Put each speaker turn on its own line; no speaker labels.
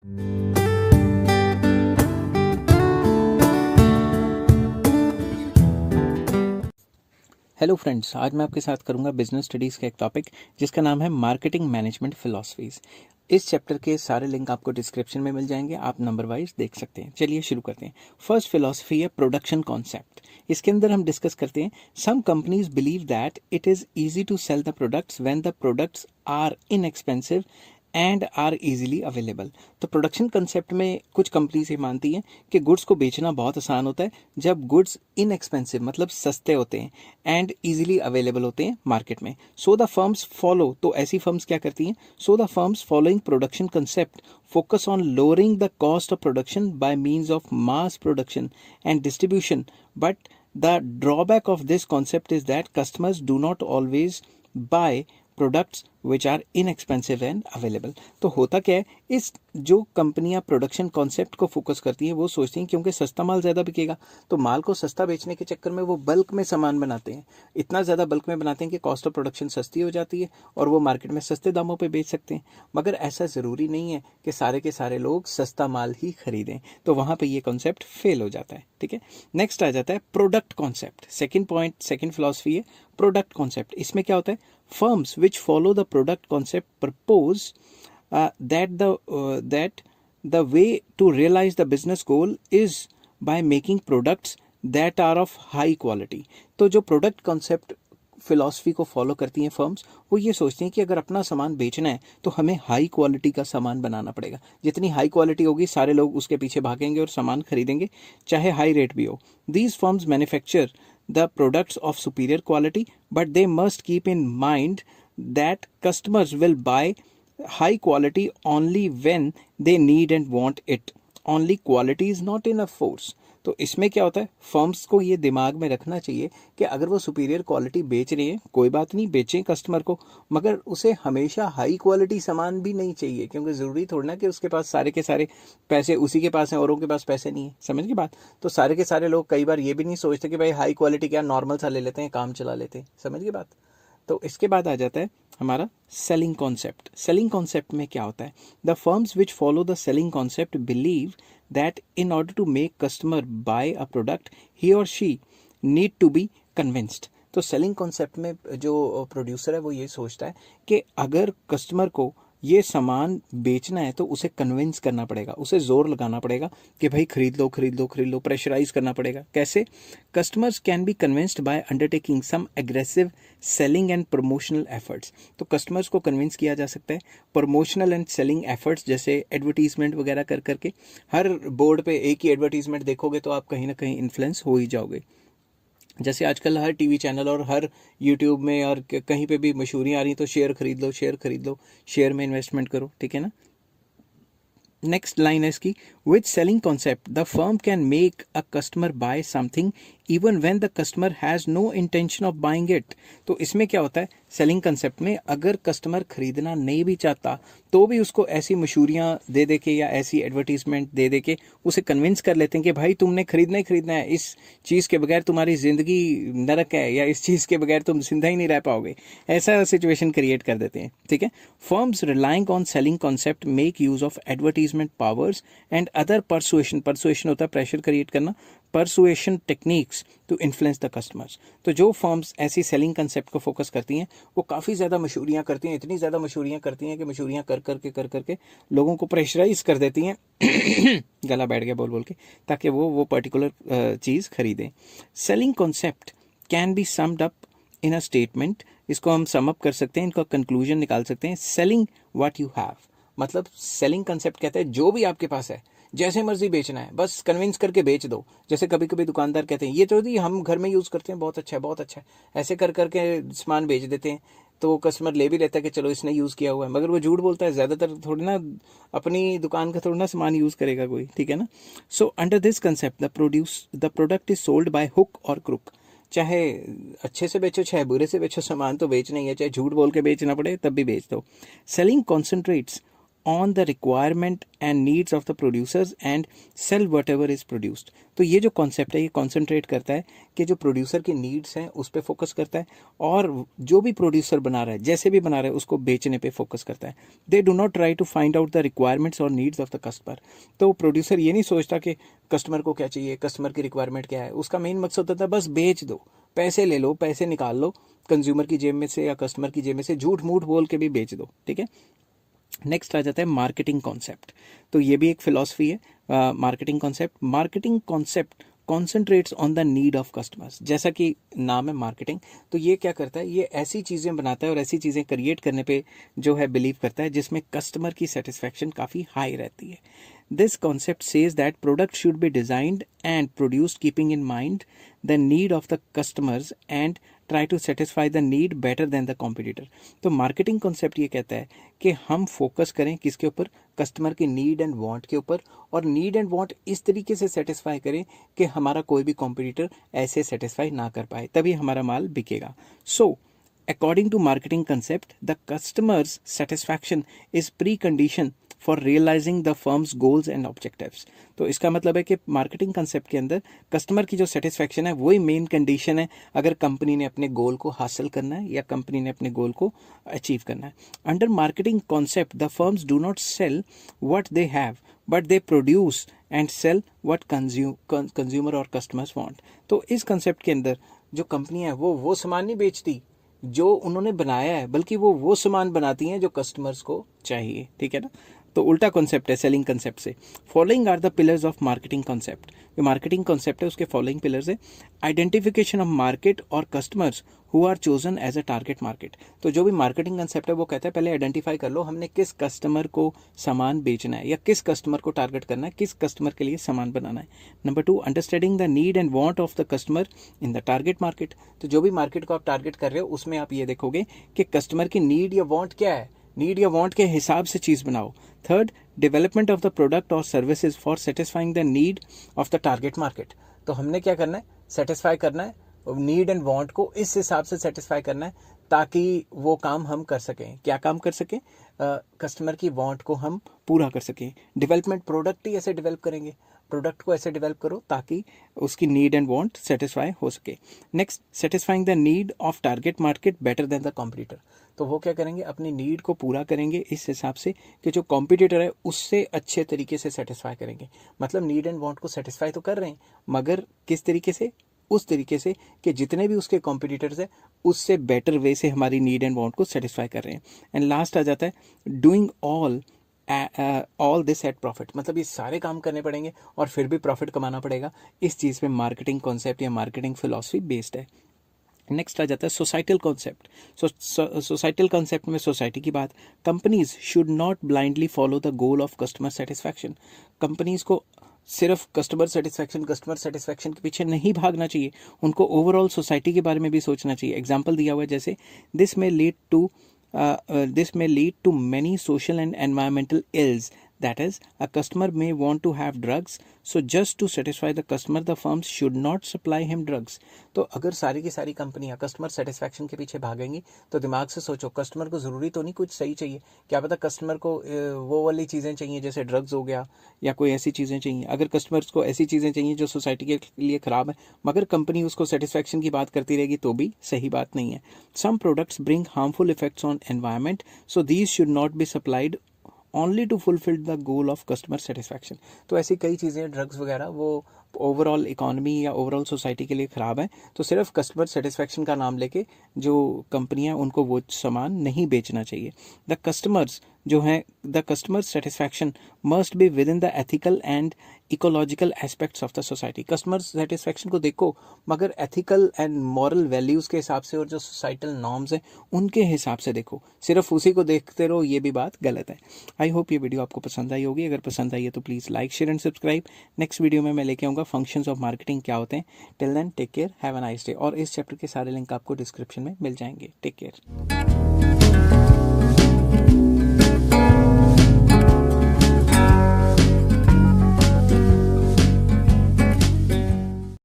Hello friends, आज मैं आपके साथ करूंगा बिजनेस स्टडीज़ का एक टॉपिक जिसका नाम है मार्केटिंग मैनेजमेंट फिलॉसफीज। इस चैप्टर के सारे लिंक आपको डिस्क्रिप्शन में मिल जाएंगे, आप नंबर वाइज देख सकते हैं। चलिए शुरू करते हैं। फर्स्ट फिलॉसफी है प्रोडक्शन कॉन्सेप्ट। इसके अंदर हम डिस्कस करते हैं some companies believe that it is easy to sell the products when the products are inexpensive and are easily available. तो प्रोडक्शन कंसेप्ट में कुछ कंपनीज ये मानती हैं कि गुड्स को बेचना बहुत आसान होता है जब गुड्स इनएक्सपेंसिव मतलब सस्ते होते हैं एंड इजीली अवेलेबल होते हैं मार्केट में। सो द फर्म्स फॉलो, तो ऐसी फर्म्स क्या करती हैं, so the firms following production concept focus on lowering the cost of production by means of mass production and distribution, but the drawback of this concept is that customers do not always buy products which are inexpensive and available. तो होता क्या है, इस जो कंपनियां production concept को focus करती हैं वो सोचती हैं क्योंकि सस्ता माल ज़्यादा बिकेगा, तो माल को सस्ता बेचने के चक्कर में वो बल्क में सामान बनाते हैं, इतना ज़्यादा बल्क में बनाते हैं कि कॉस्ट ऑफ प्रोडक्शन सस्ती हो जाती है और वो मार्केट में सस्ते दामों पर बेच सकते हैं। मगर ऐसा ज़रूरी नहीं है कि सारे के सारे लोग सस्ता माल ही खरीदें, तो वहाँ पर ये कॉन्सेप्ट फेल हो जाता है। ठीक है, नेक्स्ट आ जाता है product concept. Second point, second philosophy है प्रोडक्ट कॉन्सेप्ट। इसमें क्या होता है, firms which follow the product concept propose that the way to realize the business goal is by making products that are of high quality। तो जो product concept philosophy को follow करती हैं फर्म्स, वो ये सोचती हैं कि अगर अपना सामान बेचना है तो हमें हाई क्वालिटी का सामान बनाना पड़ेगा। जितनी हाई क्वालिटी होगी सारे लोग उसके पीछे भागेंगे और सामान खरीदेंगे, चाहे हाई रेट भी हो। These firms manufacture the products of superior quality, but they must keep in mind that customers will buy high quality only when they need and want it. Only quality is not enough force। तो इसमें क्या होता है, firms को ये दिमाग में रखना चाहिए कि अगर वो सुपीरियर क्वालिटी बेच रही है, कोई बात नहीं, बेचें कस्टमर को, मगर उसे हमेशा हाई क्वालिटी सामान भी नहीं चाहिए, क्योंकि ज़रूरी थोड़ा ना कि उसके पास सारे के सारे पैसे उसी के पास हैं, औरों के पास पैसे नहीं है। समझ की बात? तो सारे के सारे लोग कई बार ये भी नहीं सोचते कि भाई हाई क्वालिटी क्या, नॉर्मल सा ले लेते हैं, काम चला लेते हैं। समझ की बात? तो इसके बाद आ जाता है हमारा सेलिंग कॉन्सेप्ट। सेलिंग कॉन्सेप्ट में क्या होता है, the firms which follow the selling concept believe that in order to make customer buy a product he or she need to be convinced। तो सेलिंग कॉन्सेप्ट में जो प्रोड्यूसर है वो ये सोचता है कि अगर कस्टमर को ये सामान बेचना है तो उसे कन्विंस करना पड़ेगा, उसे जोर लगाना पड़ेगा कि भाई खरीद लो खरीद लो खरीद लो, प्रेशराइज करना पड़ेगा। कैसे? Customers can be convinced by undertaking some aggressive selling and promotional efforts. तो कस्टमर्स को कन्विंस किया जा सकता है प्रमोशनल एंड सेलिंग एफर्ट्स, जैसे एडवर्टीजमेंट वगैरह कर करके। हर बोर्ड पे एक ही एडवर्टीजमेंट देखोगे तो आप कहीं ना कहीं इन्फ्लुएंस हो ही जाओगे। जैसे आजकल हर टीवी चैनल और हर यूट्यूब में और कहीं पे भी मशहूरियाँ आ रही, तो शेयर खरीद लो शेयर खरीद लो, शेयर में इन्वेस्टमेंट करो। ठीक है ना? नेक्स्ट लाइन है इसकी, with selling concept the firm can make a customer buy something even when the customer has no intention of buying it. तो इसमें क्या होता है, सेलिंग कंसेप्ट में अगर कस्टमर खरीदना नहीं भी चाहता तो भी उसको ऐसी मशहूरियाँ दे दे के या ऐसी एडवर्टीजमेंट दे दे के उसे कन्विंस कर लेते हैं कि भाई तुमने खरीदना ही खरीदना है, इस चीज़ के बगैर तुम्हारी ज़िंदगी नरक है, या इस चीज़ के बगैर तुम जिंदा ही नहीं रह पाओगे। ऐसा सिचुएशन क्रिएट कर देते हैं। ठीक है, firms relying on selling concept make use of advertisement powers and other persuasion, persuasion होता है प्रेशर क्रिएट करना, persuasion techniques to influence the customers. तो जो फर्म्स ऐसी सेलिंग कंसेप्ट को फोकस करती हैं वो काफ़ी ज़्यादा मशहूरियाँ करती हैं, इतनी ज़्यादा मशहूरियाँ करती हैं कि मशहूरियाँ कर करके लोगों को प्रेशराइज कर देती हैं गला बैठ गया बोल बोल के, ताकि वो पर्टिकुलर चीज़ खरीदें। Selling concept can be summed up in a statement. इसको हम सम अप कर सकते हैं, इनका कंक्लूजन निकाल सकते हैं, सेलिंग व्हाट यू हैव। मतलब सेलिंग कंसेप्ट कहता है जो भी आपके पास है जैसे मर्जी बेचना है, बस कन्विंस करके बेच दो। जैसे कभी कभी दुकानदार कहते हैं ये तो दी हम घर में यूज़ करते हैं, बहुत अच्छा है बहुत अच्छा है, ऐसे कर करके सामान बेच देते हैं, तो कस्टमर ले भी लेता है कि चलो इसने यूज़ किया हुआ है, मगर वो झूठ बोलता है। ज़्यादातर थोड़ी ना अपनी दुकान का थोड़ा ना सामान यूज़ करेगा कोई। ठीक है ना? So under this concept the product is sold by hook और क्रुक। चाहे अच्छे से बेचो चाहे बुरे से बेचो, सामान तो बेचना ही है, चाहे झूठ बोल के बेचना पड़े तब भी बेच दो। Selling concentrates on the requirement and needs of the producers and sell whatever is produced. तो ये जो कॉन्सेप्ट है ये कॉन्सेंट्रेट करता है कि जो प्रोड्यूसर की नीड्स हैं उस पर फोकस करता है, और जो भी प्रोड्यूसर बना रहा है जैसे भी बना रहा है उसको बेचने पे फोकस करता है. They do not try to find out the requirements और नीड्स ऑफ द कस्टमर. तो प्रोड्यूसर ये नहीं सोचता कि कस्टमर को क्या चाहिए, कस्टमर की रिक्वायरमेंट क्या है. उसका मेन मकसद होता है बस बेच दो, पैसे ले लो, पैसे निकाल लो कंज्यूमर की जेब में से या कस्टमर की जेब में से, झूठ मूठ बोल के भी बेच दो. ठीक है. नेक्स्ट आ जाता है मार्केटिंग कॉन्सेप्ट. तो ये भी एक फिलॉसफी है marketing concept. Marketing concept concentrates on the need of customers. जैसा कि नाम है मार्केटिंग, तो ये क्या करता है, ये ऐसी चीज़ें बनाता है और ऐसी चीज़ें क्रिएट करने पे जो है बिलीव करता है जिसमें कस्टमर की सेटिस्फैक्शन काफ़ी हाई रहती है. This concept says that product should be designed and produced keeping in mind the need of the customers and try to satisfy the need better than the competitor. तो marketing concept ये कहता है कि हम focus करें किसके ऊपर, customer की नीड एंड वांट के ऊपर, और नीड एंड वांट इस तरीके से सेटिस्फाई करें कि हमारा कोई भी कॉम्पिटिटर ऐसे सेटिस्फाई ना कर पाए, तभी हमारा माल बिकेगा. So according to marketing concept, the customer's satisfaction is precondition for realising the firm's goals and objectives. तो इसका मतलब है कि मार्केटिंग कंसेप्ट के अंदर कस्टमर की जो सेटिस्फैक्शन है वही मेन कंडीशन है अगर कंपनी ने अपने गोल को हासिल करना है या कंपनी ने अपने गोल को अचीव करना है. Under marketing concept the firms do not sell what they have but they produce and sell what consumer और कस्टमर्स वांट. तो इस कंसेप्ट के अंदर जो कंपनियां हैं वो सामान नहीं बेचती जो उन्होंने बनाया है, बल्कि वो सामान बनाती हैं जो कस्टमर्स को चाहिए. ठीक है ना. तो उल्टा कॉन्सेप्ट है सेलिंग कॉन्सेप्ट से. Following are the pillars of marketing concept. जो मार्केटिंग कॉन्सेप्ट है उसके फॉलोइंग पिलर्स है. आइडेंटिफिकेशन ऑफ मार्केट और customers who are chosen as a target market. तो जो भी मार्केटिंग कॉन्सेप्ट है वो कहता है पहले आइडेंटिफाई कर लो हमने किस कस्टमर को सामान बेचना है या किस कस्टमर को टारगेट करना है, किस कस्टमर के लिए सामान बनाना है. Number 2, understanding the need and want of the customer in the target market. तो जो भी मार्केट को आप टारगेट कर रहे हो उसमें आप ये देखोगे कि कस्टमर की नीड या वांट क्या है, नीड या वांट के हिसाब से चीज बनाओ. Third, development of the product और services for satisfying the need of the target market. तो हमने क्या करना है, सेटिस्फाई करना है नीड एंड वांट को, इस हिसाब से सेटिस्फाई करना है ताकि वो काम हम कर सकें. क्या काम कर सकें, कस्टमर की वांट को हम पूरा कर सकें. डेवलपमेंट, प्रोडक्ट ही ऐसे डेवलप करेंगे, प्रोडक्ट को ऐसे डेवलप करो ताकि उसकी नीड एंड वांट सेटिस्फाई हो सके. Next, satisfying the need of target market better than the competitor. तो वो क्या करेंगे, अपनी नीड को पूरा करेंगे इस हिसाब से कि जो कॉम्पिटिटर है उससे अच्छे तरीके से सेटिस्फाई करेंगे. मतलब नीड एंड वांट को सेटिस्फाई तो कर रहे हैं मगर किस तरीके से, उस तरीके से कि जितने भी उसके कॉम्पिटिटर्स हैं उससे बेटर वे से हमारी नीड एंड वांट को सेटिस्फाई कर रहे हैं. एंड लास्ट आ जाता है doing all this eight profit. मतलब ये सारे काम करने पड़ेंगे और फिर भी प्रॉफिट कमाना पड़ेगा. इस चीज़ पे मार्केटिंग कॉन्सेप्ट या मार्केटिंग फिलॉसफी बेस्ड है. नेक्स्ट आ जाता है सोसाइटल कॉन्सेप्ट. सोसाइटल कॉन्सेप्ट में सोसाइटी की बात. Companies should not blindly follow the goal of customer satisfaction. Companies को सिर्फ कस्टमर सेटिस्फैक्शन के पीछे नहीं भागना चाहिए, उनको ओवरऑल सोसाइटी के बारे में भी सोचना चाहिए. एग्जाम्पल दिया हुआ है जैसे this may lead to many social and environmental ills. That is, a customer may want to have drugs, so just to satisfy the customer, the firms should not supply him drugs. तो अगर सारी की सारी कंपनियां customer satisfaction के पीछे भागेंगी तो दिमाग से सोचो, कस्टमर को ज़रूरी तो नहीं कुछ सही चाहिए, क्या पता कस्टमर को वो वाली चीज़ें चाहिए जैसे ड्रग्स हो गया या कोई ऐसी चीज़ें चाहिए. अगर कस्टमर्स को ऐसी चीज़ें चाहिए जो सोसाइटी के लिए ख़राब है मगर कंपनी उसको सेटिस्फैक्शन की बात करती रहेगी तो भी सही बात नहीं है. Some products bring harmful effects on environment, so these should not be supplied only to fulfil the goal of customer satisfaction. तो ऐसी कई चीज़ें ड्रग्स वगैरह वो ओवरऑल इकोनॉमी या ओवरऑल सोसाइटी के लिए ख़राब है, तो सिर्फ कस्टमर सेटिस्फैक्शन का नाम लेके जो कंपनियां उनको वो सामान नहीं बेचना चाहिए. द कस्टमर्स जो हैं, the customer satisfaction must be with in the ethical and ecological aspects of the society. Customer satisfaction को देखो मगर एथिकल एंड मॉरल वैल्यूज़ के हिसाब से और जो सोसाइटल नॉर्म्स हैं उनके हिसाब से देखो. सिर्फ उसी को देखते रहो, ये भी बात गलत है. आई होप ये वीडियो आपको पसंद आई होगी. अगर पसंद आई है तो please like, share and subscribe. Next video में मैं लेके आऊँगा फंक्शंस ऑफ मार्केटिंग क्या होते हैं. Till then take care, have a nice day. और इस चैप्टर के सारे लिंक आपको डिस्क्रिप्शन में मिल जाएंगे. Take care.